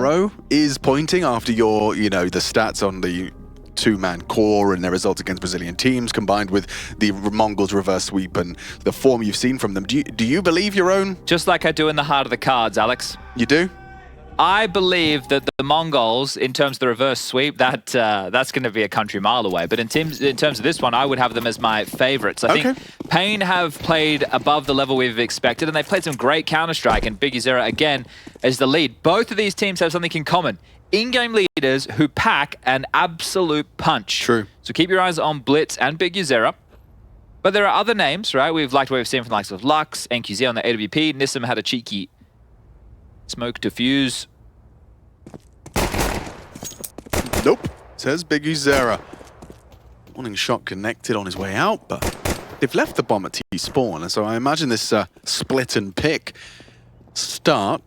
arrow is pointing after your, you know, the stats on the two-man core and their results against Brazilian teams, combined with the Mongols reverse sweep and the form you've seen from them. Do you believe your own? Just like I do in the heart of the cards, Alex. You do? I believe that the Mongols, in terms of the reverse sweep, that's going to be a country mile away. But in terms of this one, I would have them as my favorites. I think paiN have played above the level we've expected, and they've played some great Counter-Strike, and Big Uzera, again, as the lead. Both of these teams have something in common. In-game leaders who pack an absolute punch. True. So keep your eyes on Blitz and Big Uzera. But there are other names, right? We've liked what we've seen from the likes of Lux, NQZ on the AWP. Nissim had a cheeky smoke defuse. Nope, says Big Uzera. Warning shot connected on his way out, but they've left the bomb at T-spawn, and so I imagine this split and pick start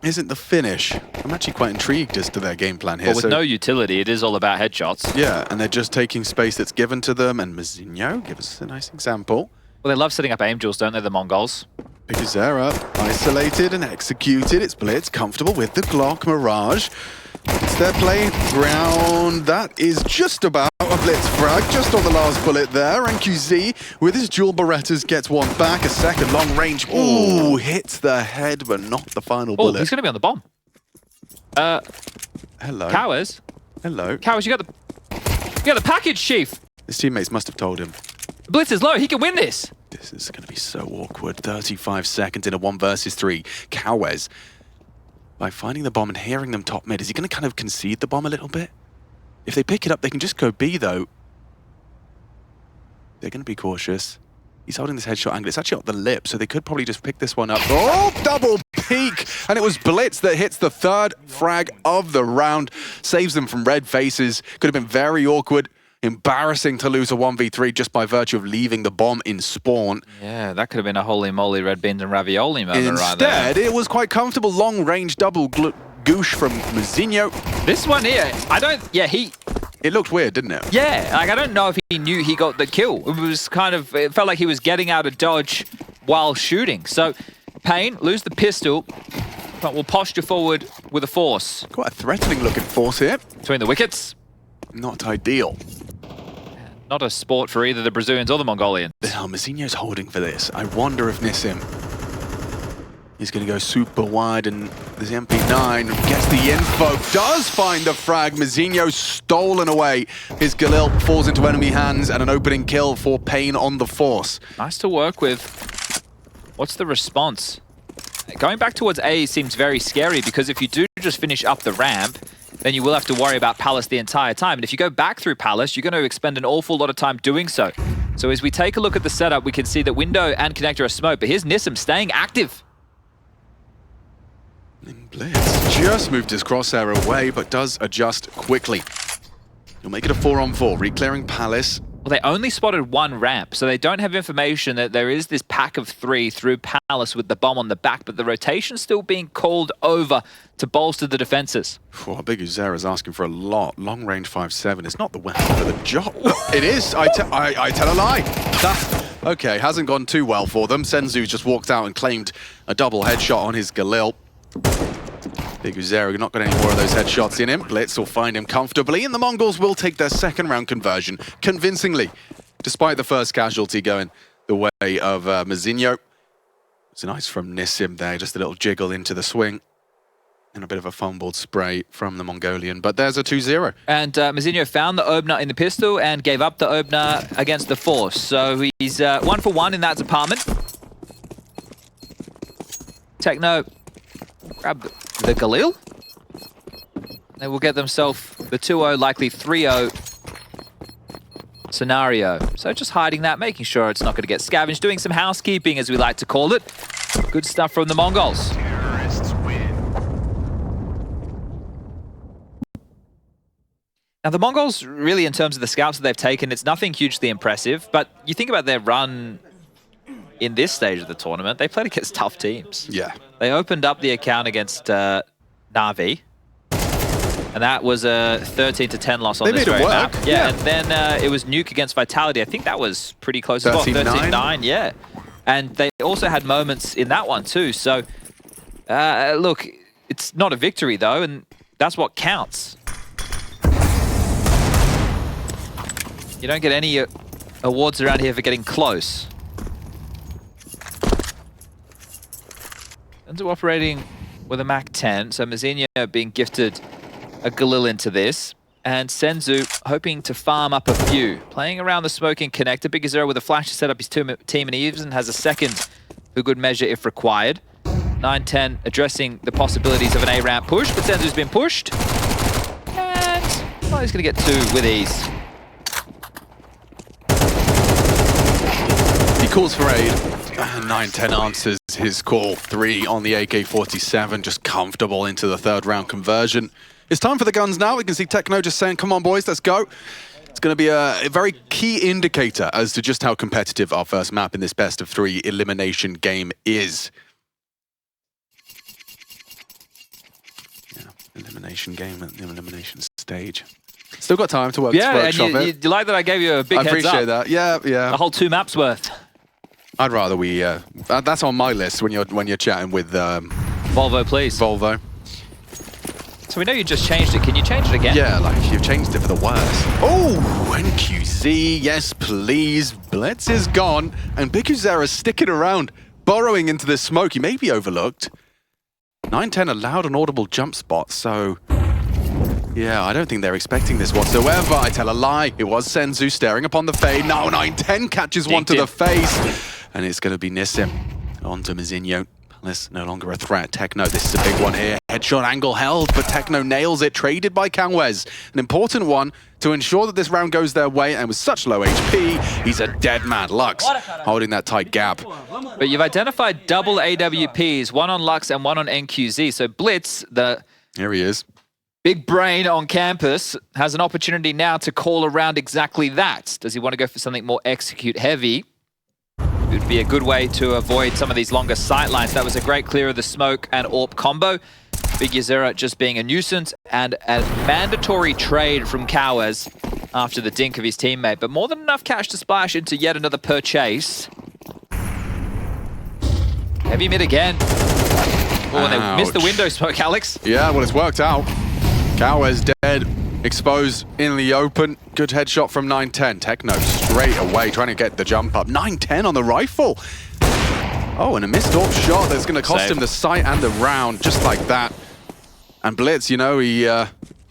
isn't the finish. I'm actually quite intrigued as to their game plan here. But with no utility, it is all about headshots. Yeah, and they're just taking space that's given to them, and Mazinho, give us a nice example. Well, they love setting up aim duels, don't they, the Mongols? Big Uzera, isolated and executed. It's Blitz, comfortable with the Glock Mirage. It's their playground. That is just about a Blitz frag, just on the last bullet there. NQZ, with his dual Berettas, gets one back. A second long range. Ooh, hits the head, but not the final bullet. Oh, he's going to be on the bomb. Hello. Cowers? Hello. Cowers, you got the package, Chief. His teammates must have told him. Blitz is low. He can win this. This is going to be so awkward. 35 seconds in a 1 versus 3. Cowers, by finding the bomb and hearing them top mid, is he going to kind of concede the bomb a little bit? If they pick it up, they can just go B, though. They're going to be cautious. He's holding this headshot angle. It's actually up the lip, so they could probably just pick this one up. Oh, double peek! And it was Blitz that hits the third frag of the round. Saves them from red faces. Could have been very awkward. Embarrassing to lose a 1v3 just by virtue of leaving the bomb in spawn. Yeah, that could have been a holy moly red beans and ravioli moment right there. Instead, it was quite comfortable long-range double goosh from Mazinho. This one here, It looked weird, didn't it? Yeah, like I don't know if he knew he got the kill. It was it felt like he was getting out of dodge while shooting. So, paiN, lose the pistol, but will posture forward with a force. Quite a threatening looking force here. Between the wickets. Not ideal. Not a sport for either the Brazilians or the Mongolians. Oh, Mazinho's holding for this. I wonder if Nissim is going to go super wide, and this MP9 gets the info, does find the frag. Mazinho stolen away. His Galil falls into enemy hands, and an opening kill for paiN on the force. Nice to work with. What's the response? Going back towards A seems very scary, because if you do just finish up the ramp, then you will have to worry about Palace the entire time. And if you go back through Palace, you're going to expend an awful lot of time doing so. So as we take a look at the setup, we can see that window and connector are smoked, but here's Nissim staying active. And Blitz just moved his crosshair away, but does adjust quickly. He'll make it a 4-on-4, re-clearing Palace. Well, they only spotted one ramp, so they don't have information that there is this pack of 3 through Palace with the bomb on the back, but the rotation's still being called over to bolster the defenses. Oh, Big Uzera's asking for a lot. Long range 5.7 is not the weapon for the job. It is. I tell a lie. Okay, hasn't gone too well for them. Senzu just walked out and claimed a double headshot on his Galil. Big Uzera not got any more of those headshots in him. Blitz will find him comfortably, and the Mongols will take their second round conversion convincingly, despite the first casualty going the way of Mazinho. It's nice from Nissim there, just a little jiggle into the swing. And a bit of a fumbled spray from the Mongolian, but there's a 2-0. And Mazinho found the opener in the pistol and gave up the opener against the force. So he's 1 for 1 in that department. Techno grab the Galil. They will get themselves the 2-0, likely 3-0 scenario. So just hiding that, making sure it's not going to get scavenged, doing some housekeeping, as we like to call it. Good stuff from the Mongols. Now, the Mongols, really, in terms of the scouts that they've taken, it's nothing hugely impressive. But you think about their run in this stage of the tournament, they played against tough teams. Yeah. They opened up the account against Na'Vi, and that was a 13-10 loss on this very map. Yeah, and then it was Nuke against Vitality. I think that was pretty close as well. 13-9, yeah. And they also had moments in that one too. So, look, It's not a victory, though, and that's what counts. You don't get any awards around here for getting close. Senzu operating with a MAC-10, so Mazinha being gifted a Galil into this. And Senzu hoping to farm up a few. Playing around the smoking connector. Bigazero with a flash to set up his team, and he even has a second for good measure if required. 9-10 addressing the possibilities of an A-ramp push, but Senzu's been pushed. And well, he's going to get 2 with ease. He calls for aid. 9-10 answers his call. 3 on the AK-47, just comfortable into the third round conversion. It's time for the guns now. We can see Techno just saying, come on boys, let's go. It's going to be a very key indicator as to just how competitive our first map in this best of 3 elimination game is. Yeah, elimination game and the elimination stage. Still got time to workshop it. You like that I gave you a big heads up? I appreciate that. Yeah, yeah. A whole 2 maps worth. I'd rather we. That's on my list when you're chatting with Volvo, please. Volvo. So we know you just changed it. Can you change it again? Yeah, like you've changed it for the worse. Oh, NQZ, yes please. Blitz is gone, and Biguzera's sticking around, burrowing into this smoke. He may be overlooked. 9-10 allowed an audible jump spot, so yeah, I don't think they're expecting this whatsoever. I tell a lie. It was Senzu staring upon the fade. Now 9-10 catches one to the face, and it's going to be Nissim onto Mazinho. This no longer a threat. Techno, this is a big one here. Headshot angle held, but Techno nails it. Traded by Canwes. An important one to ensure that this round goes their way, and with such low HP, he's a dead man. Lux holding that tight gap. But you've identified double AWPs, one on Lux and one on NQZ. So Blitz, here he is. Big brain on campus, has an opportunity now to call around exactly that. Does he want to go for something more execute heavy? It would be a good way to avoid some of these longer sight lines. That was a great clear of the smoke and AWP combo. Biguzera just being a nuisance and a mandatory trade from Cowers after the dink of his teammate. But more than enough cash to splash into yet another purchase. Heavy mid again. Oh, and they missed the window smoke, Alex. Yeah, well, it's worked out. Cowers dead. Exposed in the open. Good headshot from 9-10. Techno straight away trying to get the jump up. 9-10 on the rifle. Oh, and a missed AWP shot that's going to cost him the sight and the round, just like that. And Blitz, you know, he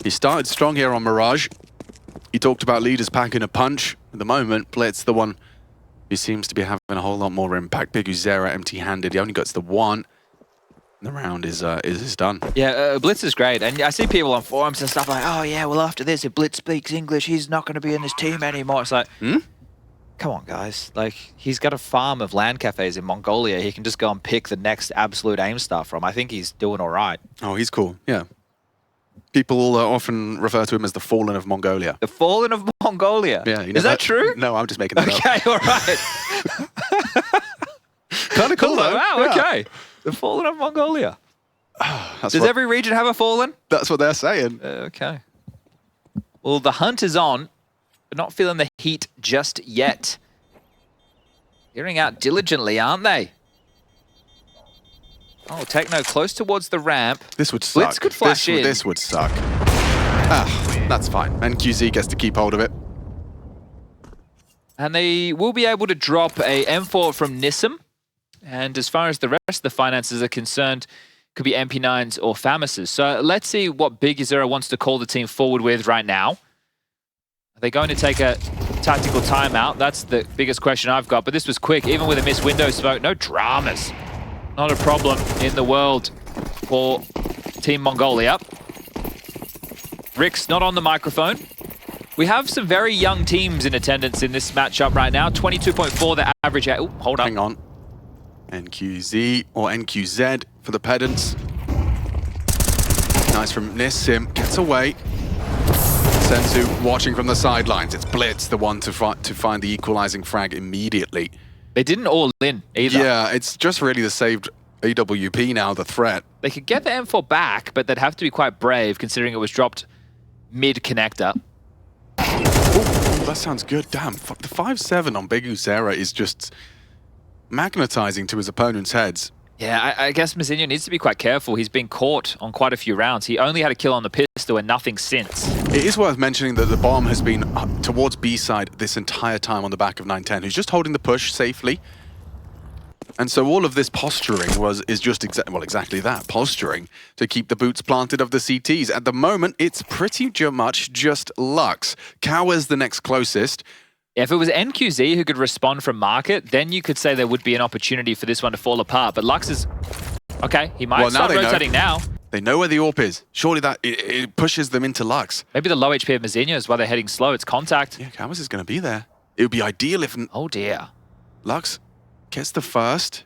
started strong here on Mirage. He talked about leaders packing a punch. At the moment, Blitz, the one who seems to be having a whole lot more impact. Biguzera empty-handed. He only gets the 1. The round is done. Yeah, Blitz is great. And I see people on forums and stuff like, oh yeah, well after this, if Blitz speaks English, he's not going to be in this team anymore. It's like, come on guys. Like, he's got a farm of LAN cafes in Mongolia. He can just go and pick the next absolute aim star from. I think he's doing all right. Oh, he's cool, yeah. People often refer to him as the Fallen of Mongolia. The Fallen of Mongolia? Yeah. Is that true? No, I'm just making that up. Okay, all right. Kind of cool though. Wow, okay. The Fallen of Mongolia. Does every region have a Fallen? That's what they're saying. Okay. Well, the hunt is on, but not feeling the heat just yet. Gearing out diligently, aren't they? Oh, Techno close towards the ramp. This would suck. Blitz could flash in. This would suck. Ah, that's fine. NQZ gets to keep hold of it. And they will be able to drop a M4 from Nissim. And as far as the rest of the finances are concerned, could be MP9s or FAMASs. So let's see what Biguzera wants to call the team forward with right now. Are they going to take a tactical timeout? That's the biggest question I've got. But this was quick, even with a missed window smoke. No dramas. Not a problem in the world for Team Mongolia. Rick's not on the microphone. We have some very young teams in attendance in this matchup right now. 22.4 the average. Oh, hold on. Hang on. NQZ or NQZ for the pedants. Nice from Nissim. Gets away. Senzu watching from the sidelines. It's Blitz, the one to find the equalizing frag immediately. They didn't all in either. Yeah, it's just really the saved AWP now, the threat. They could get the M4 back, but they'd have to be quite brave considering it was dropped mid-connector. Oh, that sounds good. Damn, the 5-7 on Biguzera is just magnetizing to his opponent's heads. Yeah, I guess Mazinho needs to be quite careful. He's been caught on quite a few rounds. He only had a kill on the pistol and nothing since. It is worth mentioning that the bomb has been towards B side this entire time on the back of 910, who's just holding the push safely. And so all of this posturing is just exactly that, posturing to keep the boots planted of the CTs. At the moment, it's pretty much just Lux. Cower's the next closest. If it was NQZ who could respond from market, then you could say there would be an opportunity for this one to fall apart. But Lux is... Okay, he might start rotating now. They know where the AWP is. Surely that it pushes them into Lux. Maybe the low HP of Mazinho is why they're heading slow. It's contact. Yeah, Cower's is going to be there. It would be ideal if... Oh dear. Lux gets the first.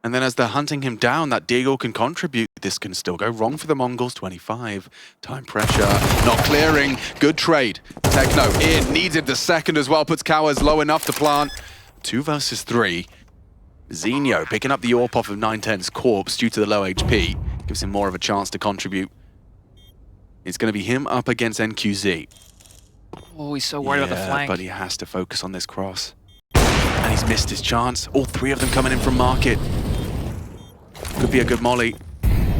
And then as they're hunting him down, that Deagle can contribute. This can still go wrong for the Mongols. 25. Time pressure. Not clearing. Good trade. Techno in. Needed the second as well. Puts Cower's low enough to plant. 2 versus 3. Zinho picking up the AWP off of 910's corpse due to the low HP. Gives him more of a chance to contribute. It's going to be him up against NQZ. Oh, he's so worried about the flank. But he has to focus on this cross. And he's missed his chance. All 3 of them coming in from market. Could be a good molly.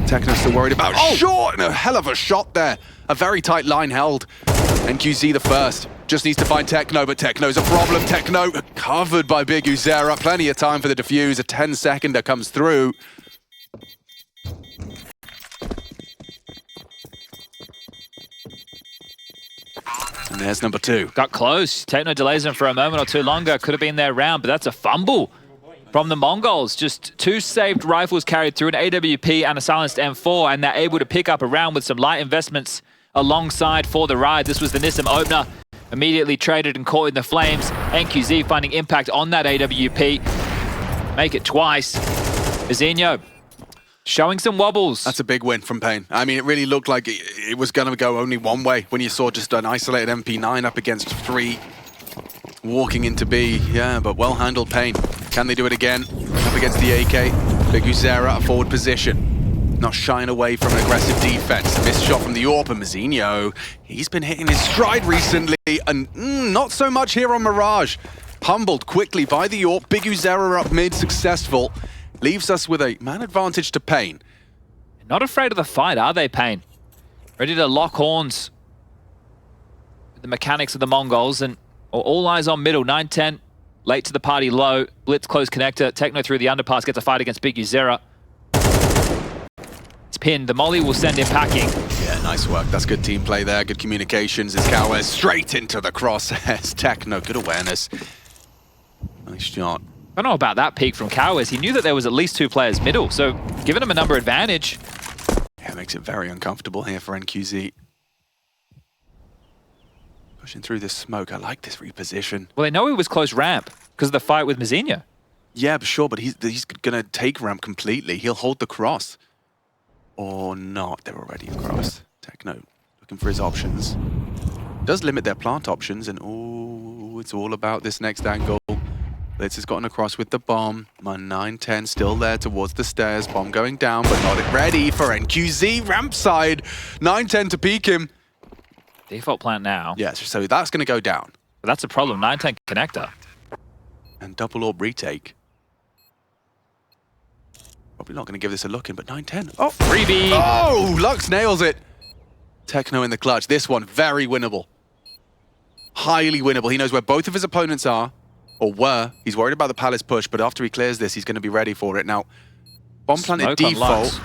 Techno's still worried about short, and a hell of a shot there. A very tight line held. NQZ the first. Just needs to find Techno, but Techno's a problem. Techno covered by Big Uzera. Plenty of time for the defuse. A 10-seconder comes through. And there's number 2. Got close. Techno delays him for a moment or two longer. Could have been their round, but that's a fumble from the Mongols. Just 2 saved rifles carried through, an AWP and a silenced M4, and they're able to pick up a round with some light investments alongside for the ride. This was the Nissim opener. Immediately traded and caught in the flames. NQZ finding impact on that AWP. Make it twice. Mazinho showing some wobbles. That's a big win from paiN. I mean, it really looked like it was going to go only one way when you saw just an isolated MP9 up against 3. Walking into B, yeah, but well-handled paiN. Can they do it again? Up against the AK. Big Uzera, a forward position. Not shying away from an aggressive defense. Missed shot from the AWP, and Mazinho, he's been hitting his stride recently, and not so much here on Mirage. Pummeled quickly by the AWP. Big Uzera up mid, successful. Leaves us with a man advantage to paiN. Not afraid of the fight, are they, paiN? Ready to lock horns with the mechanics of the Mongols, and all eyes on middle. 910, late to the party low. Blitz close connector. Techno through the underpass, gets a fight against Big Uzera. It's pinned. The molly will send him packing. Yeah, nice work. That's good team play there. Good communications. It's Cower straight into the crosshairs. Techno, good awareness. Nice shot. I don't know about that peek from Cowers. He knew that there was at least 2 players middle, so giving him a number advantage. Yeah, it makes it very uncomfortable here for NQZ. Pushing through this smoke. I like this reposition. Well, they know he was close ramp because of the fight with Mazinho. Yeah, but sure, but he's going to take ramp completely. He'll hold the cross. Or not. They're already across. Techno looking for his options. Does limit their plant options, and oh, it's all about this next angle. Blitz has gotten across with the bomb. My 910 still there towards the stairs. Bomb going down, but not ready for NQZ. Ramp side. 910 to peek him. Default plant now. Yes, so that's going to go down. But that's a problem. 910 connector. And double AWP retake. Probably not going to give this a look in, but 910. Oh, freebie. Oh, Lux nails it. Techno in the clutch. This one, very winnable. Highly winnable. He knows where both of his opponents are. Or were. He's worried about the Palace push, but after he clears this, he's going to be ready for it. Now, bomb planted default.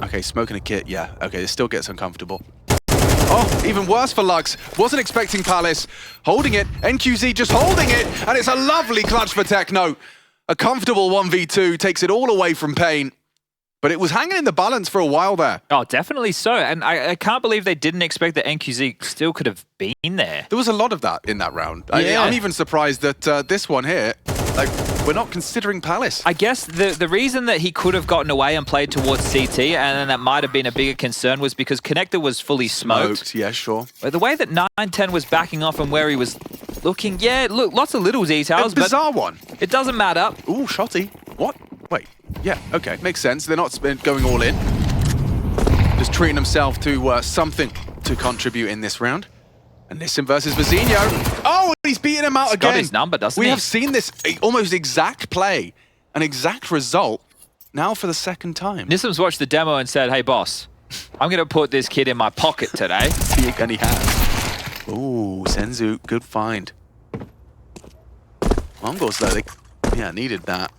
Okay, smoking a kit, yeah. Okay, this still gets uncomfortable. Oh, even worse for Lux. Wasn't expecting Palace. Holding it. NQZ just holding it. And it's a lovely clutch for Techno. A comfortable 1v2. Takes it all away from paiN. But it was hanging in the balance for a while there. Oh, definitely so. And I can't believe they didn't expect that NQZ still could have been there. There was a lot of that in that round. Yeah. I'm even surprised that this one here, like, we're not considering Palace. I guess the reason that he could have gotten away and played towards CT, and then that might have been a bigger concern, was because Connector was fully smoked. Yeah, sure. But the way that 910 was backing off and where he was looking, yeah, look, lots of little details. A bizarre one. It doesn't matter. Ooh, shotty. What? Wait. Yeah, okay, makes sense. They're not going all in. Just treating himself to something to contribute in this round. And Nissim versus Mazinho. Oh, he's beating him out again. Got his number, doesn't he? We have seen this almost exact play, an exact result. now for the second time. Nissim's watched the demo and said, hey, boss, I'm going to put this kid in my pocket today. And he has. Ooh, Senzu, good find. Mongols, though, they needed that.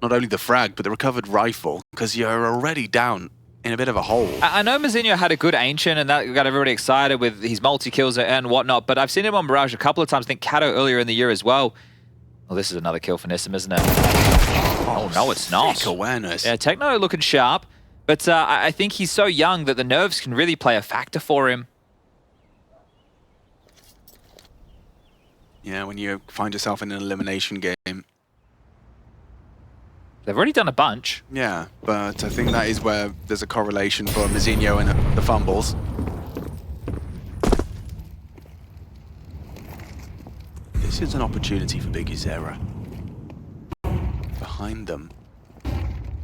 Not only the frag, but the recovered rifle, because you're already down in a bit of a hole. I know Mazinho had a good Ancient, and that got everybody excited with his multi-kills and whatnot, but I've seen him on Mirage a couple of times. I think Kato earlier in the year as well. Well, this is another kill for Nissim, isn't it? Oh, no, it's not. Sick awareness. Yeah, Techno looking sharp, but I think he's so young that the nerves can really play a factor for him. Yeah, when you find yourself in an elimination game. They've already done a bunch. Yeah, but I think that is where there's a correlation for Mazinho and the fumbles. This is an opportunity for Big Uzera. Behind them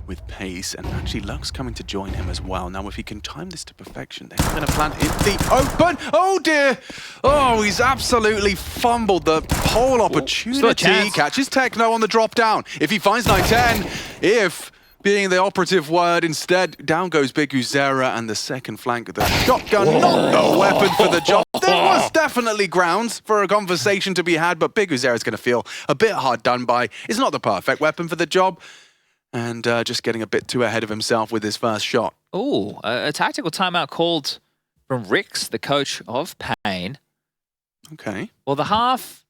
with pace, and actually Lux coming to join him as well. Now, if he can time this to perfection, then he's going to plant in the open. Oh dear! Oh, he's absolutely fumbled the whole opportunity. Catches Techno on the drop down. If he finds 910, if being the operative word, instead down goes Big Uzera, and the second flank of the shotgun, not the weapon for the job. There was definitely grounds for a conversation to be had, but Big Uzera is going to feel a bit hard done by. It's not the perfect weapon for the job. And just getting a bit too ahead of himself with his first shot. Oh, a tactical timeout called from Rix, the coach of paiN. Okay. Well, the half,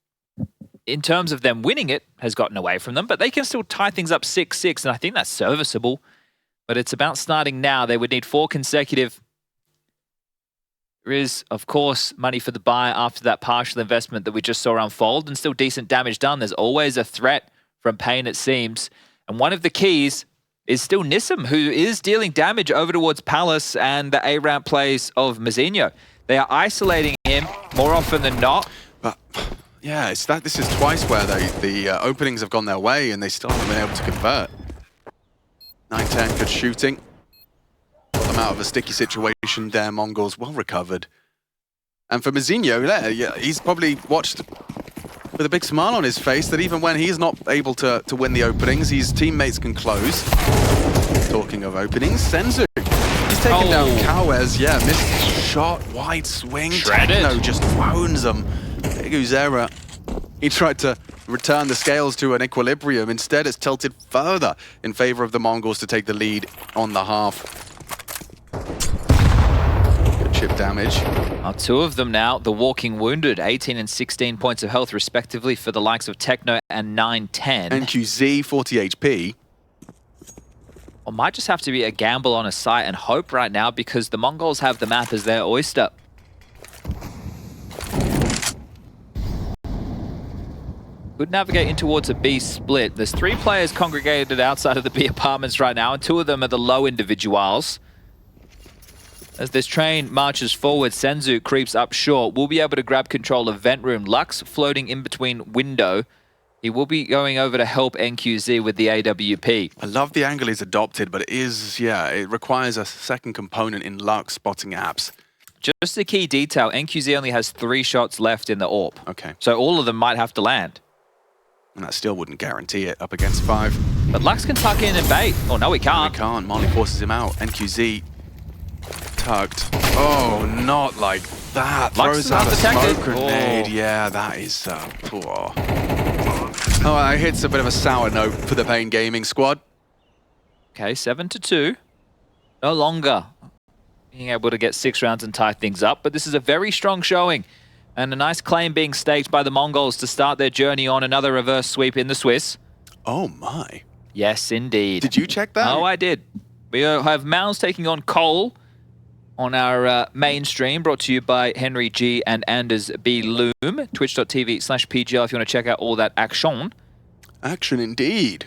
in terms of them winning it, has gotten away from them, but they can still tie things up 6-6, and I think that's serviceable. But it's about starting now. They would need 4 consecutive. There is, of course, money for the buy after that partial investment that we just saw unfold, and still decent damage done. There's always a threat from paiN, it seems. And one of the keys is still Nissim, who is dealing damage over towards Palace and the A-ramp plays of Mazinho. They are isolating him more often than not. But yeah, this is twice where the openings have gone their way and they still haven't been able to convert. 910, good shooting. Got them out of a sticky situation there. Mongols well recovered. And for Mazinho, he's probably watched with a big smile on his face that even when he's not able to win the openings, his teammates can close. Talking of openings, Senzu. He's taken down Kawez. Yeah, missed shot, wide swing. Techno just owns him. Big Uzera. He tried to return the scales to an equilibrium. Instead, it's tilted further in favor of the Mongols to take the lead on the half. Chip damage. 2 of them now, the walking wounded, 18 and 16 points of health respectively for the likes of Techno and 910. NQZ, 40 HP. Or might just have to be a gamble on a site and hope right now because the Mongols have the map as their oyster. Could navigate in towards a B split. There's 3 players congregated outside of the B apartments right now, and 2 of them are the low individuals. As this train marches forward, Senzu creeps up short. We'll be able to grab control of vent room. Lux floating in between window. He will be going over to help NQZ with the AWP. I love the angle he's adopted, but it requires a second component in Lux spotting apps. Just a key detail, NQZ only has 3 shots left in the AWP. Okay. So all of them might have to land. And that still wouldn't guarantee it up against 5. But Lux can tuck in and bait. Oh, no, he can't. No, he can't. Molly forces him out. NQZ tucked. Oh, not like that. Lux Throws out a detected. smoke grenade. Yeah, that is poor. Oh, it hits a bit of a sour note for the paiN Gaming squad. Okay, 7-2. No longer being able to get 6 rounds and tie things up, but this is a very strong showing. And a nice claim being staked by the Mongols to start their journey on another reverse sweep in the Swiss. Oh my. Yes, indeed. Did you check that? Oh, I did. We have MOUZ taking on Cole on our main stream, brought to you by Henry G and Anders B. Loom. Twitch.tv/PGL if you want to check out all that action. Action indeed.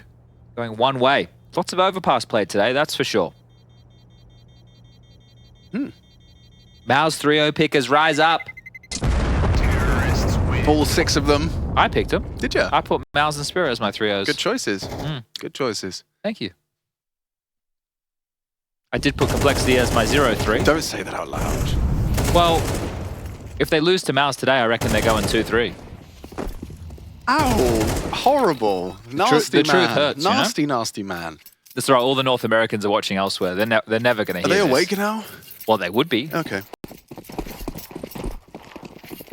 Going one way. Lots of overpass played today, that's for sure. MOUZ 3-0 pickers rise up. All 6 of them. I picked them. Did you? I put MOUZ and Spirit as my 3-0s. Good choices. Good choices. Thank you. I did put Complexity as my 0-3. Don't say that out loud. Well, if they lose to MOUZ today, I reckon they're going 2-3. Ow! Horrible. Nasty the man. truth hurts, nasty, nasty man. That's right, all the North Americans are watching elsewhere. They're never going to hear Are they this. awake now? Well, they would be. Okay.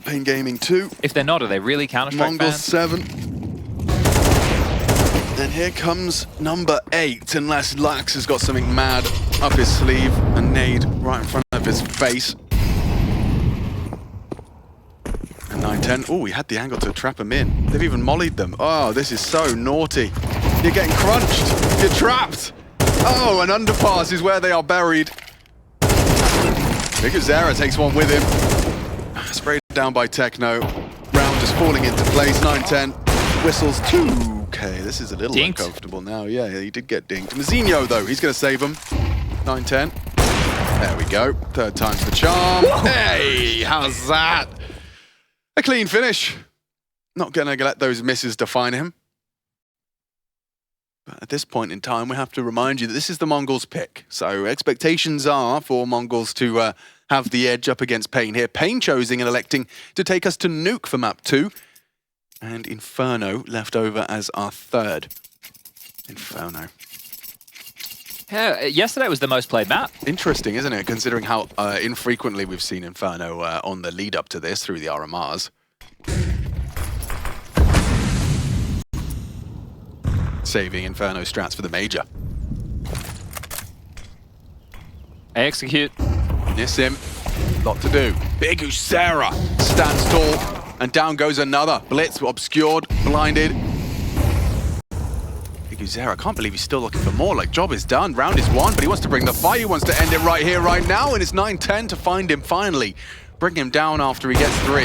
paiN Gaming 2. If they're not, are they really Counter-Strike TheMongolz fans? 7. And here comes number 8, unless Lax has got something mad up his sleeve. A nade right in front of his face. And 9-10. Oh, he had the angle to trap him in. They've even mollied them. Oh, this is so naughty. You're getting crunched. You're trapped. Oh, an underpass is where they are buried. Zera takes one with him. Sprayed down by Techno. Round just falling into place. 9-10. Whistles 2K. This is a little Dinked. uncomfortable now. Yeah, he did get dinked. Mazinho, though, he's going to save him. 9-10. There we go. Third time's the charm. Whoa. Hey, how's that? A clean finish. Not going to let those misses define him. But at this point in time, we have to remind you that this is the Mongols pick. So expectations are for Mongols to have the edge up against paiN here. paiN choosing and electing to take us to Nuke for map 2. And Inferno left over as our third. Inferno. Yeah, yesterday was the most played map. Interesting, isn't it? Considering how infrequently we've seen Inferno on the lead up to this through the RMRs. Saving Inferno strats for the major. Execute. Nissim, lot to do. Bigusera stands tall, and down goes another. Blitz obscured, blinded. Bigusera, I can't believe he's still looking for more. Like, job is done, round is won, but he wants to bring the fight. He wants to end it right here, right now, and it's 9-10 to find him finally. Bring him down after he gets 3.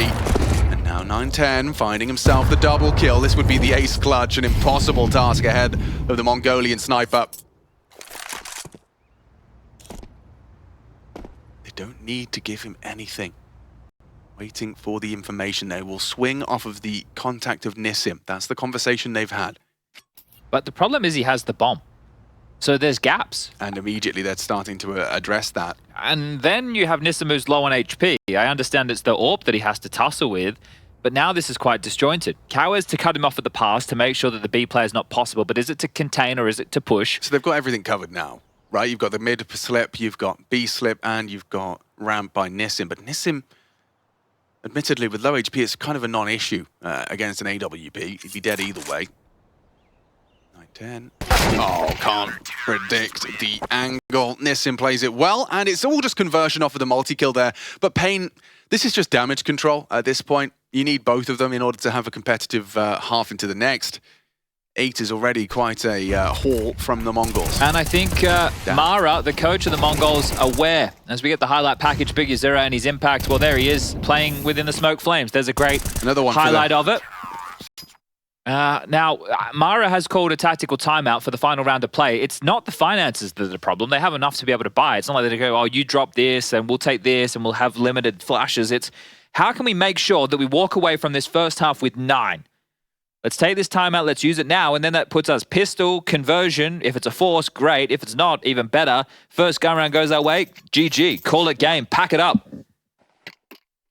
And now 9-10, finding himself the double kill. This would be the ace clutch, an impossible task ahead of the Mongolian sniper. They don't need to give him anything. Waiting for the information. They will swing off of the contact of Nissim. That's the conversation they've had. But the problem is he has the bomb. So there's gaps. And immediately they're starting to address that. And then you have Nissim who's low on HP. I understand it's the AWP that he has to tussle with, but now this is quite disjointed. Cow is to cut him off at the pass to make sure that the B play is not possible, but is it to contain or is it to push? So they've got everything covered now, right? You've got the mid slip, you've got B slip, and you've got ramp by Nissim. But Nissim, admittedly, with low HP, it's kind of a non-issue against an AWP. He'd be dead either way. 9-10. Oh, can't predict the angle. Nissim plays it well, and it's all just conversion off of the multi-kill there. But paiN, this is just damage control at this point. You need both of them in order to have a competitive half into the next. 8 is already quite a haul from the Mongols. And I think Mara, the coach of the Mongols, aware. As we get the highlight package, Bigusera and his impact, well, there he is, playing within the smoke flames. There's a great highlight of it. Now, Mara has called a tactical timeout for the final round of play. It's not the finances that are the problem. They have enough to be able to buy. It's not like they go, oh, you drop this and we'll take this and we'll have limited flashes. It's how can we make sure that we walk away from this first half with 9? Let's take this timeout, let's use it now, and then that puts us pistol, conversion. If it's a force, great. If it's not, even better. First gun round goes our way, GG. Call it game, pack it up.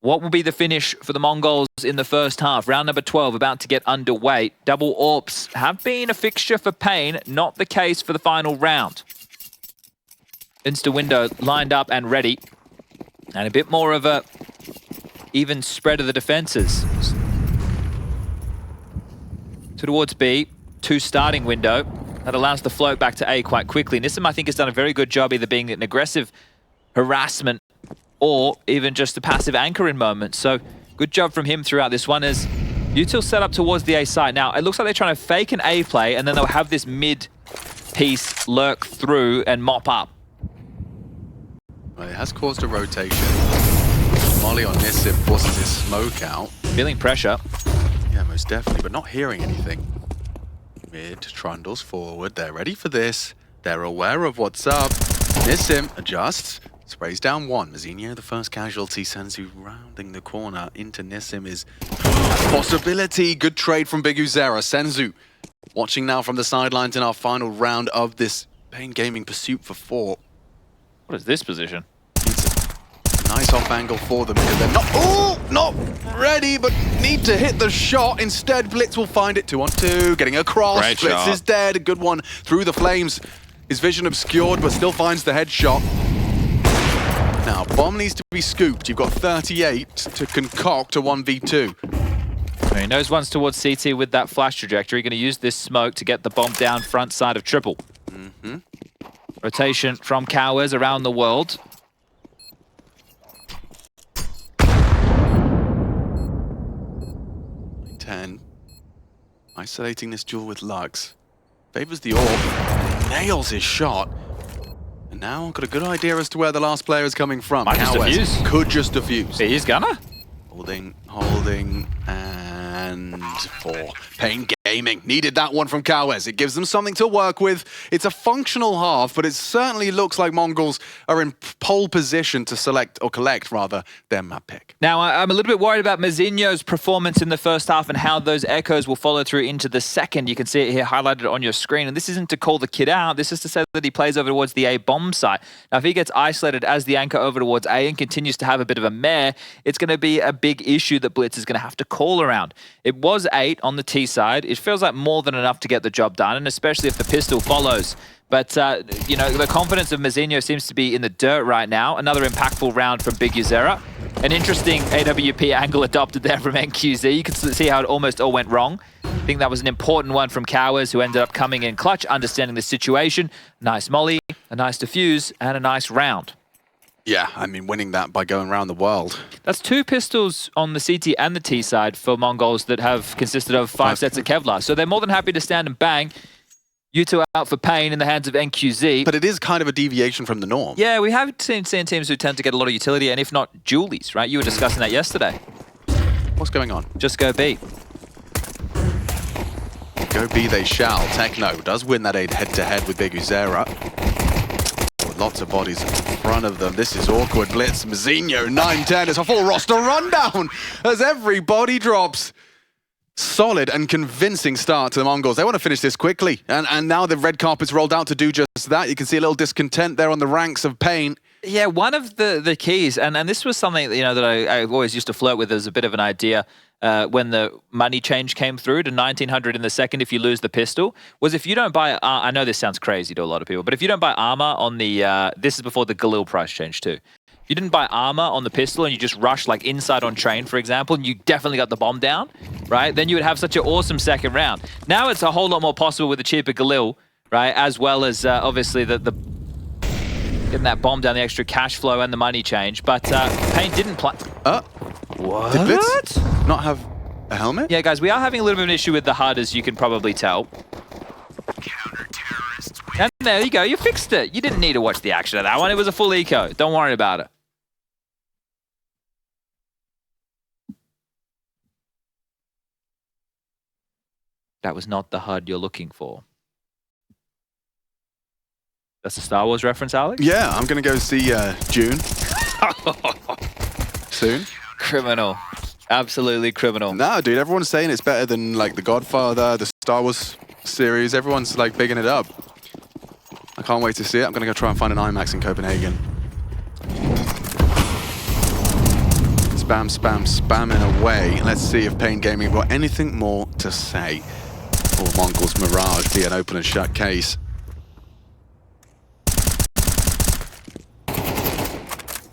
What will be the finish for the Mongols in the first half? Round number 12 about to get underway. Double AWPs have been a fixture for paiN, not the case for the final round. Insta window lined up and ready. And a bit more of a even spread of the defenses. Towards B, 2 starting window. That allows the float back to A quite quickly. Nissim, I think, has done a very good job either being an aggressive harassment or even just a passive anchor in moments. So good job from him throughout this one as Util set up towards the A side. Now, it looks like they're trying to fake an A play and then they'll have this mid piece lurk through and mop up. Well, it has caused a rotation. Molly on Nissim forces his smoke out. Feeling pressure. Yeah, most definitely, but not hearing anything. Mid, trundles forward. They're ready for this. They're aware of what's up. Nissim adjusts. Sprays down 1. Mazinho, the first casualty. Senzu rounding the corner into Nissim is a possibility. Good trade from Bigusera. Senzu watching now from the sidelines in our final round of this paiN Gaming pursuit for 4. What is this position? It's a nice off angle for them because they're not ready, but need to hit the shot. Instead, Blitz will find it. 2-on-2, getting across. Great Blitz shot. is dead. A good one through the flames. His vision obscured, but still finds the headshot. Now, bomb needs to be scooped. You've got 38 to concoct a 1v2. He knows one's towards CT with that flash trajectory. Going to use this smoke to get the bomb down front side of triple. Rotation from Cowers around the world. Isolating this duel with Lux. Favors the orb. Nails his shot. And now I've got a good idea as to where the last player is coming from. Might just defuse. Could just defuse. He's gonna. Holding, and for paiN Gaming. Needed that one from Cowes. It gives them something to work with. It's a functional half, but it certainly looks like Mongols are in pole position to select, or collect rather, their map pick. Now, I'm a little bit worried about Mazinho's performance in the first half and how those echoes will follow through into the second. You can see it here highlighted on your screen. And this isn't to call the kid out. This is to say that he plays over towards the A bomb site. Now, if he gets isolated as the anchor over towards A and continues to have a bit of a mare, it's going to be a big issue that Blitz is going to have to call around. It was 8 on the T side. It feels like more than enough to get the job done, and especially if the pistol follows. But, you know, the confidence of Mazinho seems to be in the dirt right now. Another impactful round from Big Uzera. An interesting AWP angle adopted there from NQZ. You can see how it almost all went wrong. I think that was an important one from Cowers, who ended up coming in clutch, understanding the situation. Nice molly, a nice defuse, and a nice round. Yeah, I mean, winning that by going around the world. That's 2 pistols on the CT and the T side for Mongols that have consisted of 5 sets of Kevlar. So they're more than happy to stand and bang. You two are out for paiN in the hands of NQZ. But it is kind of a deviation from the norm. Yeah, we have seen teams who tend to get a lot of utility, and if not, Julies, right? You were discussing that yesterday. What's going on? Just go B. Go B they shall. Techno does win that head-to-head with Big Uzera. Lots of bodies in front of them. This is awkward. Blitz, Mazinho, 9-10. It's a full roster rundown as everybody drops. Solid and convincing start to the Mongols. They want to finish this quickly. And now the red carpet's rolled out to do just that. You can see a little discontent there on the ranks of paiN. Yeah, one of the keys, and this was something, you know, that I always used to flirt with as a bit of an idea when the money change came through to 1900 in the second if you lose the pistol, was if you don't buy, I know this sounds crazy to a lot of people, but if you don't buy armor on the, this is before the Galil price change too. If you didn't buy armor on the pistol and you just rushed like inside on train, for example, and you definitely got the bomb down, right? Then you would have such an awesome second round. Now it's a whole lot more possible with the cheaper Galil, right? As well as obviously the getting that bomb down, the extra cash flow and the money change. But paiN didn't play. What? Did Blitz not have a helmet? Yeah, guys, we are having a little bit of an issue with the HUD, as you can probably tell. And there you go, you fixed it. You didn't need to watch the action of that one. It was a full eco. Don't worry about it. That was not the HUD you're looking for. That's a Star Wars reference, Alex? Yeah, I'm going to go see June. Soon. Criminal. Absolutely criminal. No, dude, everyone's saying it's better than like The Godfather, the Star Wars series. Everyone's like bigging it up. I can't wait to see it. I'm going to go try and find an IMAX in Copenhagen. Spamming away. Let's see if paiN Gaming have got anything more to say. Or Mongols Mirage be an open and shut case.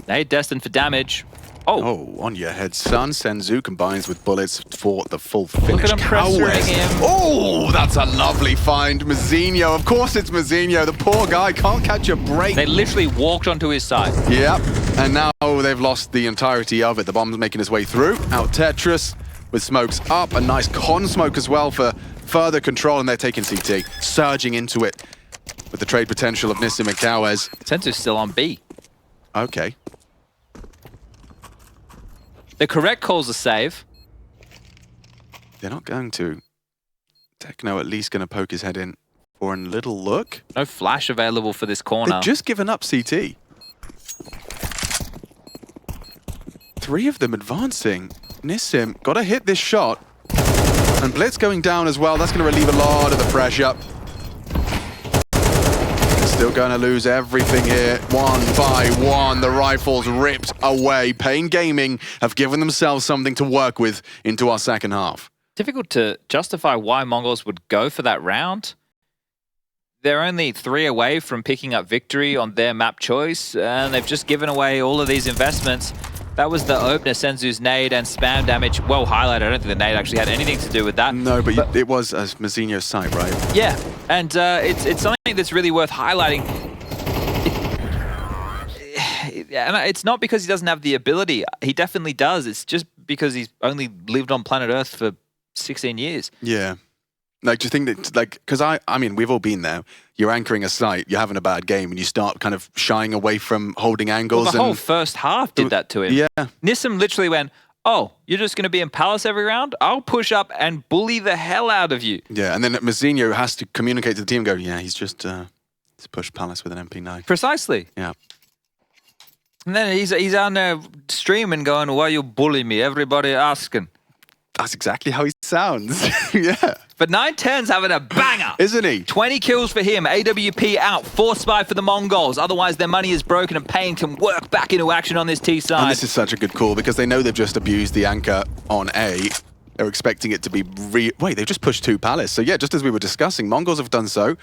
Nade destined for damage. Oh, on your head, son. Senzu combines with bullets for the full finish. Look at him pressuring him. Oh, that's a lovely find. Mazinho. Of course it's Mazinho. The poor guy can't catch a break. They literally walked onto his side. Yep. And now they've lost the entirety of it. The bomb's making his way through. Out Tetris with smokes up. A nice con smoke as well for further control. And they're taking CT. Surging into it with the trade potential of Nissim and Cowes. Senzu's still on B. Okay. The correct call's a save. They're not going to. Techno at least going to poke his head in for a little look. No flash available for this corner. They've just given up CT. 3 of them advancing. Nissim got to hit this shot. And Blitz going down as well. That's going to relieve a lot of the pressure. Still going to lose everything here. 1 by 1, the rifles ripped away. paiN Gaming have given themselves something to work with into our second half. Difficult to justify why Mongols would go for that round. they're only 3 away from picking up victory on their map choice, and they've just given away all of these investments. That was the opener, Senzu's nade and spam damage. Well highlighted. I don't think the nade actually had anything to do with that. No, but it was Mazinho's sight, right? Yeah, and it's something that's really worth highlighting. And it's not because he doesn't have the ability. He definitely does. It's just because he's only lived on planet Earth for 16 years. Yeah. Like, do you think that, like, because I mean, we've all been there. You're anchoring a site, you're having a bad game, and you start kind of shying away from holding angles. Well, the whole first half did that to him. Yeah. Nissim literally went, oh, you're just going to be in Palace every round? I'll push up and bully the hell out of you. Yeah, and then Mazinho has to communicate to the team and go, yeah, he's just pushed Palace with an MP9. Precisely. Yeah. And then he's on there streaming going, why you bully me? Everybody asking. That's exactly how he sounds. Yeah. But 910's having a banger. Isn't he? 20 kills for him. AWP out. 4 spy for the Mongols. Otherwise, their money is broken and paiN can work back into action on this T side. And this is such a good call because they know they've just abused the anchor on A. They're expecting it to be Wait, they've just pushed 2 Palace. So yeah, just as we were discussing, Mongols have done so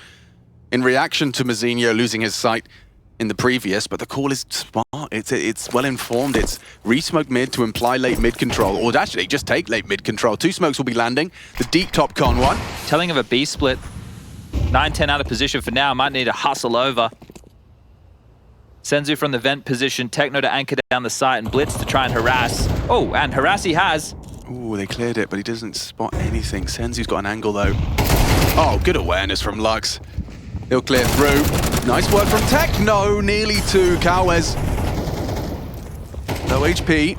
in reaction to Mazinho losing his sight in the previous, but the call is smart. It's well informed. It's re-smoke mid to imply late mid control, or actually just take late mid control. 2 smokes will be landing. The deep top con one. Telling of a B split. 910 out of position for now. Might need to hustle over. Senzu from the vent position. Techno to anchor down the site and Blitz to try and harass. Oh, and harass he has. Ooh, they cleared it, but he doesn't spot anything. Senzu's got an angle though. Oh, good awareness from Lux. He'll clear through. Nice work from Techno, nearly to Cowes. Low HP.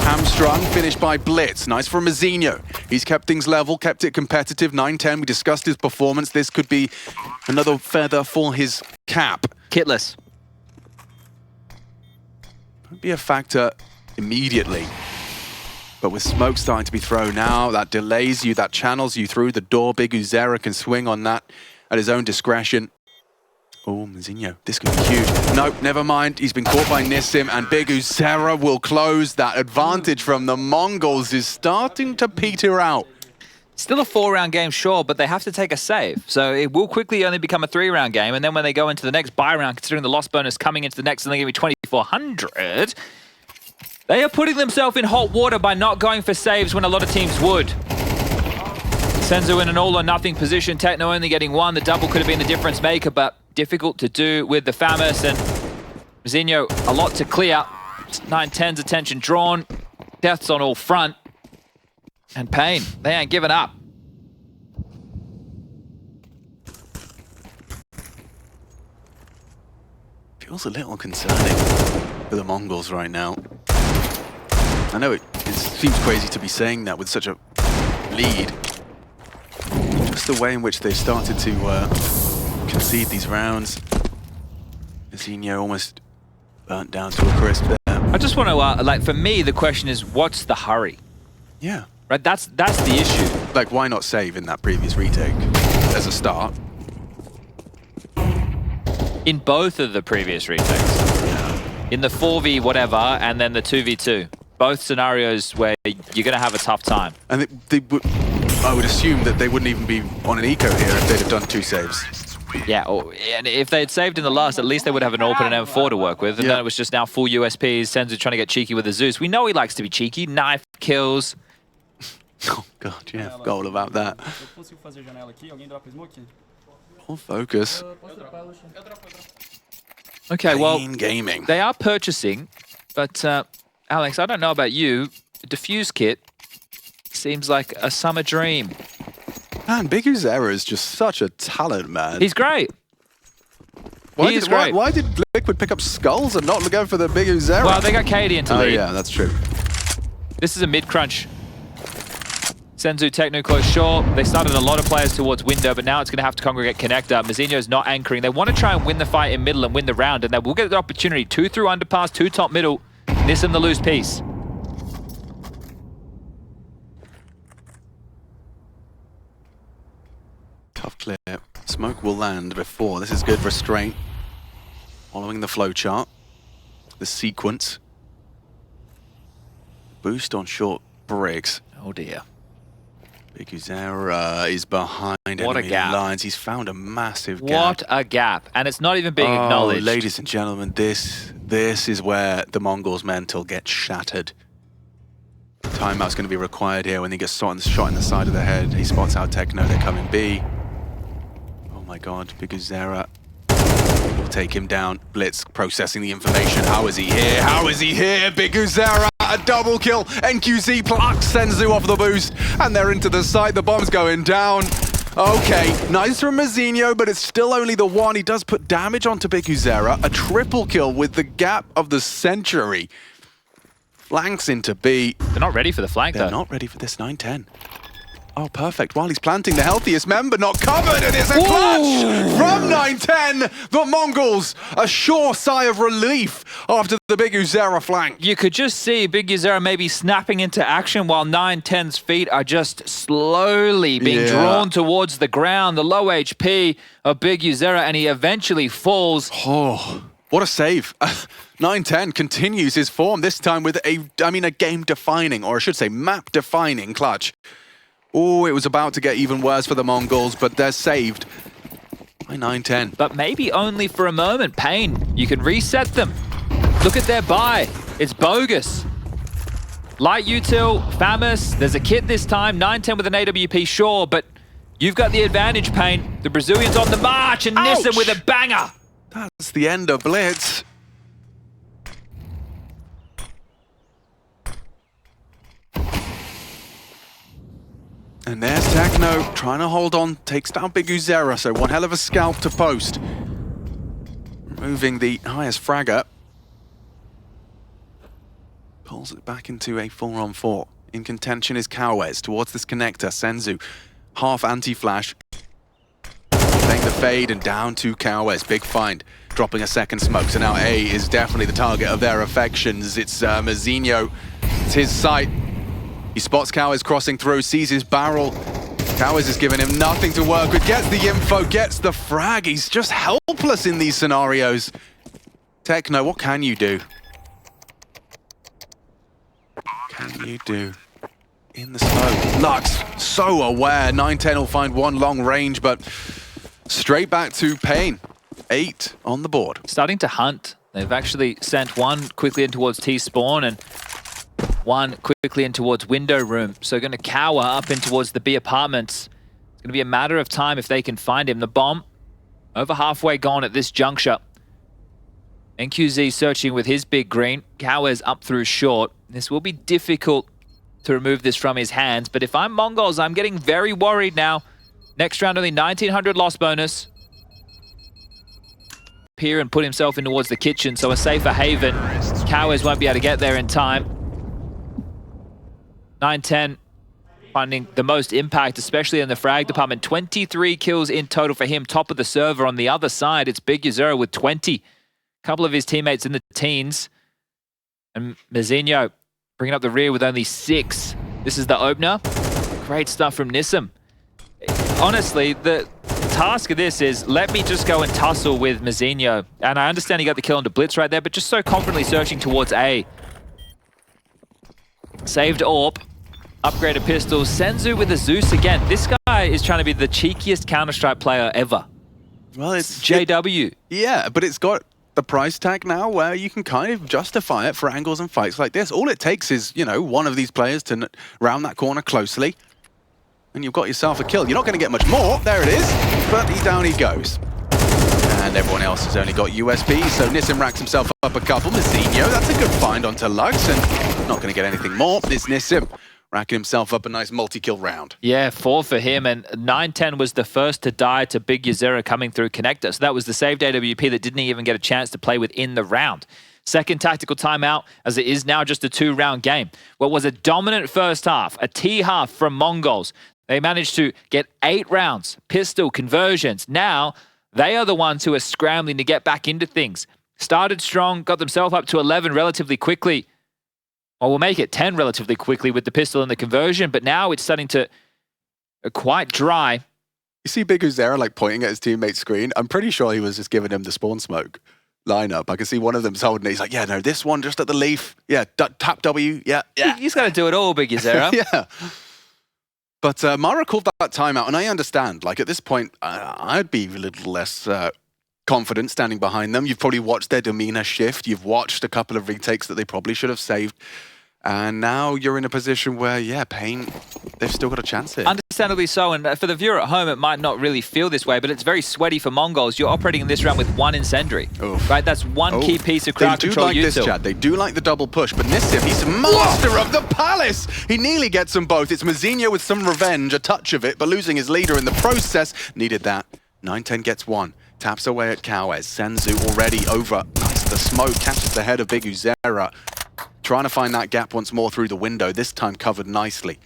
Hamstrung, finished by Blitz. Nice from Mazinho. He's kept things level, kept it competitive. 9-10, we discussed his performance. This could be another feather for his cap. Kitless. Won't be a factor immediately. But with smoke starting to be thrown now, that delays you, that channels you through the door. Big Uzera can swing on that at his own discretion. Oh, Mazinho, this could be huge. Nope, never mind. He's been caught by Nissim, and Big Uzera will close. That advantage from the Mongols is starting to peter out. Still a 4-round game, sure, but they have to take a save. So it will quickly only become a 3-round game, and then when they go into the next buy round, considering the loss bonus coming into the next, and they're going to be 2,400, they are putting themselves in hot water by not going for saves when a lot of teams would. Senzu in an all-or-nothing position. Techno only getting 1. The double could have been the difference maker, but difficult to do with the Famus. And Mazinho, a lot to clear. 9-10's attention drawn. Deaths on all front. And paiN, they ain't giving up. Feels a little concerning for the Mongols right now. I know it seems crazy to be saying that with such a lead. Just the way in which they started to concede these rounds. Mazinho almost burnt down to a crisp there. I just want to, like, for me, the question is, what's the hurry? Yeah. Right, that's the issue. Like, why not save in that previous retake as a start? In both of the previous retakes. Yeah. In the 4v whatever, and then the 2v2. Both scenarios where you're going to have a tough time. And I would assume that they wouldn't even be on an eco here if they'd have done 2 saves. Yeah, and if they had saved in the last, at least they would have an AWP and an M4 to work with. And then it was just now full USPs. Senzu trying to get cheeky with the Zeus. We know he likes to be cheeky. Knife kills. Oh god, yeah, forgot all about that. Full focus. Okay, well, paiN Gaming. They are purchasing, but Alex, I don't know about you. The Diffuse kit seems like a summer dream. Man, Big Uzera is just such a talent, man. He's great. Why did Liquid pick up Skulls and not go for the Big Uzera? Well, they got Cadian to lead. Oh yeah, that's true. This is a mid-crunch. Senzu, Techno close short. They started a lot of players towards window, but now it's going to have to congregate connector. Mazinho's not anchoring. They want to try and win the fight in middle and win the round, and they will get the opportunity. 2 through underpass, 2 top middle. Nissim the loose piece. Tough clear. Smoke will land before. This is good restraint. Following the flowchart. The sequence. Boost on short breaks. Oh dear. Big Uzera is behind What a enemy gap. lines. He's found a massive gap. What a gap. And it's not even being acknowledged. Ladies and gentlemen, this is where the Mongols' mental gets shattered. Timeout's going to be required here when he gets shot in the side of the head. He spots out Techno, they're coming B. Oh my god, Big Uzera will take him down. Blitz processing the information. How is he here? How is he here? Big Uzera, a double kill. NQZ plucks Senzu off the boost, and they're into the site. The bomb's going down. Okay, nice from Mazinho, but it's still only the one. He does put damage onto Big Uzera. A triple kill with the gap of the century. Flanks into B. They're not ready for the flank, though. They're not ready for this 9-10. Oh, perfect. While he's planting, the healthiest member not covered, and it's a clutch from 9-10. The Mongols, a sure sigh of relief after the Big Uzera flank. You could just see Big Uzera maybe snapping into action while 9-10's feet are just slowly being drawn towards the ground. The low HP of Big Uzera, and he eventually falls. Oh, what a save. 9-10 continues his form, this time with a game-defining, or I should say map-defining clutch. Oh, it was about to get even worse for the Mongols, but they're saved by 9-10. But maybe only for a moment. paiN, you can reset them. Look at their buy. It's bogus. Light util, Famous, there's a kit this time. 9-10 with an AWP, sure, but you've got the advantage, paiN. The Brazilians on the march, and Nissan with a banger. That's the end of Blitz. And there's Techno trying to hold on, takes down Big Uzera, so one hell of a scalp to post. Removing the highest fragger. Pulls it back into a 4-on-4. In contention is Cowes towards this connector. Senzu, half anti-flash. Take the fade and down to Cowes. Big find, dropping a second smoke. So now A is definitely the target of their affections. It's Mazinho, it's his sight. He spots Cowes crossing through, sees his barrel. Cowes is giving him nothing to work with, gets the info, gets the frag. He's just helpless in these scenarios. Techno, what can you do? What can you do? In the smoke. Lux, so aware. 9-10 will find one long range, but straight back to paiN. 8 on the board. Starting to hunt. They've actually sent one quickly in towards T-spawn and one quickly in towards window room. So going to cower up in towards the B apartments. It's going to be a matter of time if they can find him. The bomb over halfway gone at this juncture. NQZ searching with his big green. Cowes up through short. This will be difficult to remove this from his hands, but if I'm Mongols, I'm getting very worried now. Next round, only 1900 loss bonus. Peer and put himself in towards the kitchen, so a safer haven. Cowes won't be able to get there in time. 9-10 finding the most impact, especially in the frag department. 23 kills in total for him, top of the server. On the other side, it's Big Uzera with 20. A couple of his teammates in the teens. And Mazinho bringing up the rear with only 6. This is the opener. Great stuff from Nissim. Honestly, the task of this is let me just go and tussle with Mazinho. And I understand he got the kill onto Blitz right there, but just so confidently searching towards A. Saved AWP. Upgraded pistols. Senzu with a Zeus again. This guy is trying to be the cheekiest Counter-Strike player ever. Well, it's JW. Yeah, but it's got the price tag now where you can kind of justify it for angles and fights like this. All it takes is, you know, one of these players to round that corner closely, and you've got yourself a kill. You're not going to get much more. There it is. But down he goes. And everyone else has only got USB, so Nissim racks himself up a couple. Mazinho, that's a good find onto Lux, and not going to get anything more. It's Nissim racking himself up a nice multi-kill round. Yeah, 4 for him, and 9-10 was the first to die to Big Uzera coming through connector. So that was the saved AWP that didn't even get a chance to play within the round. Second tactical timeout, as it is now just a 2-round game. What was a dominant first half, a T-half from Mongols. They managed to get 8 rounds, pistol conversions. Now, they are the ones who are scrambling to get back into things. Started strong, got themselves up to 11 relatively quickly. Well, we'll make it 10 relatively quickly with the pistol and the conversion, but now it's starting to quite dry. You see Big Uzera like pointing at his teammate's screen? I'm pretty sure he was just giving him the spawn smoke lineup. I can see one of them's holding it. He's like, yeah, no, this one just at the leaf. Yeah, tap W. Yeah, yeah. He's got to do it all, Big Uzera. Yeah. But Mara called that timeout, and I understand. Like, at this point, I'd be a little less confident standing behind them. You've probably watched their demeanor shift. You've watched a couple of retakes that they probably should have saved. And now you're in a position where, yeah, paiN, they've still got a chance here. Understandably so, and for the viewer at home, it might not really feel this way, but it's very sweaty for Mongols. You're operating in this round with one incendiary, right? That's one key piece of crowd control util. They do like this, Chad. They do like the double push, but Nissim, he's master of the palace! He nearly gets them both. It's mezINHO with some revenge, a touch of it, but losing his leader in the process. Needed that. 9-10 gets one. Taps away at Cowes. Senzu already over. Nice. The smoke catches the head of Big Uzera. Trying to find that gap once more through the window, this time covered nicely.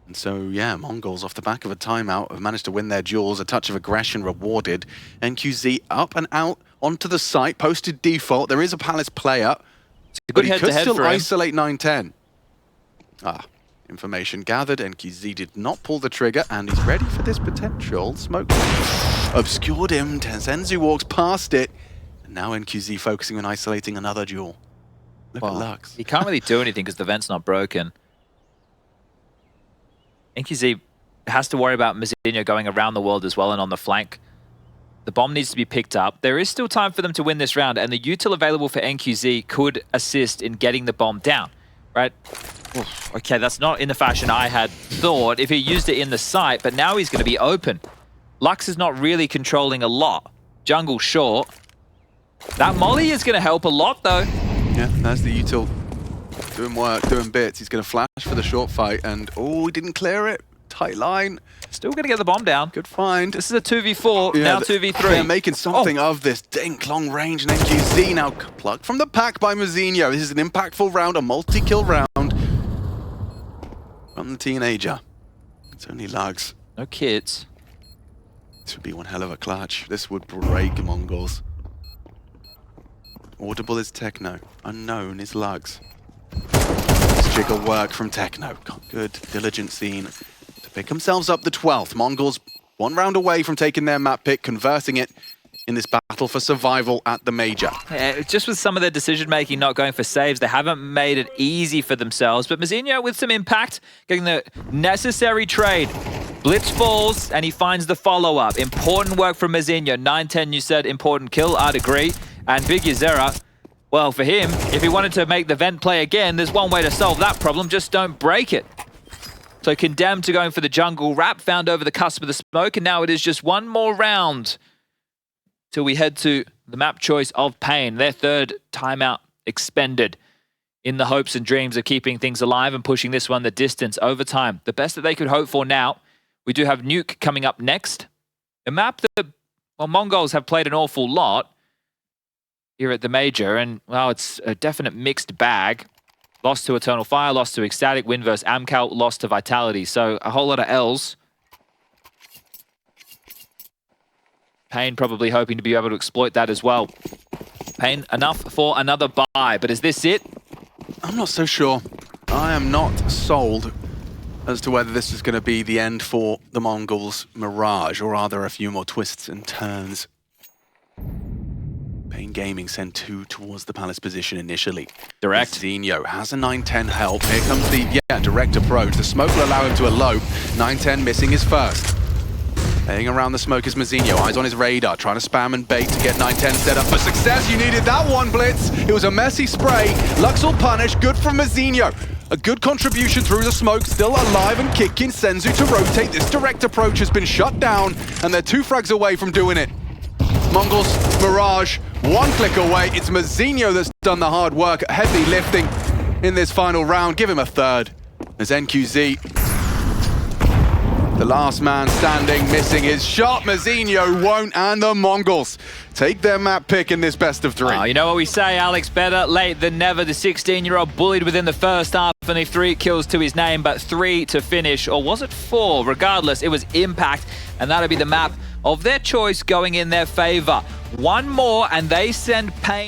And so, yeah, Mongols off the back of a timeout have managed to win their duels, a touch of aggression rewarded. NQZ up and out onto the site, posted default. There is a Palace player, but he could still isolate 9-10. Information gathered. NQZ did not pull the trigger, and he's ready for this potential. Smoke obscured him. Senzu walks past it, and now NQZ focusing on isolating another duel. Look at Lux. He can't really do anything because the vent's not broken. NQZ has to worry about mezINHO going around the world as well and on the flank. The bomb needs to be picked up. There is still time for them to win this round, and the util available for NQZ could assist in getting the bomb down, right? Oof, okay, that's not in the fashion I had thought if he used it in the site, but now he's going to be open. Lux is not really controlling a lot. Jungle short. That molly is going to help a lot, though. Yeah, that's the util doing work, doing bits. He's going to flash for the short fight, and oh, he didn't clear it. Tight line. Still going to get the bomb down. Good find. This is a 2v4, yeah, now 2v3. They're making something of this. Dink, long range, and NQZ now plucked from the pack by mezINHO. This is an impactful round, a multi-kill round from the teenager. It's only Lugs. No kids. This would be one hell of a clutch. This would break Mongols. Audible is Techno. Unknown is Lugs. This jiggle work from Techno. Good, diligent scene to pick themselves up the 12th. Mongols one round away from taking their map pick, converting it in this battle for survival at the major. Yeah, just with some of their decision-making not going for saves, they haven't made it easy for themselves. But mezINHO with some impact, getting the necessary trade. Blitz falls, and he finds the follow-up. Important work from mezINHO. 9-10, you said, important kill, I'd agree. And Big Uzera, well, for him, if he wanted to make the vent play again, there's one way to solve that problem, just don't break it. So condemned to going for the jungle wrap, found over the cusp of the smoke, and now it is just one more round till we head to the map choice of paiN. Their third timeout expended in the hopes and dreams of keeping things alive and pushing this one the distance over time. The best that they could hope for now. We do have Nuke coming up next. A map that, well, Mongols have played an awful lot here at the major, and, well, it's a definite mixed bag. Lost to Eternal Fire, lost to Ecstatic, win versus Amcal, lost to Vitality. So a whole lot of L's. paiN probably hoping to be able to exploit that as well. paiN enough for another buy, but is this it? I'm not so sure. I am not sold as to whether this is going to be the end for the Mongols' Mirage, or are there a few more twists and turns? paiN Gaming send 2 towards the Palace position initially. Direct. mezINHO has a 9-10 help. Here comes the, direct approach. The smoke will allow him to elope. 9-10 missing his first. Playing around the smoke is mezINHO, eyes on his radar, trying to spam and bait to get 9-10 set up for success. You needed that one, Blitz. It was a messy spray. Lux will punish. Good from mezINHO. A good contribution through the smoke, still alive and kicking. Senzu to rotate. This direct approach has been shut down, and they're 2 frags away from doing it. Mongols, Mirage, 1 click away. It's mezINHO that's done the hard work, heavy lifting in this final round. Give him a third. There's NQZ. The last man standing, missing his shot. mezINHO won't, and the Mongols take their map pick in this best of 3. Oh, you know what we say, Alex? Better late than never. The 16-year-old bullied within the first half, only 3 kills to his name, but 3 to finish. Or was it 4? Regardless, it was Impact, and that'll be the map of their choice going in their favor. One more, and they send paiN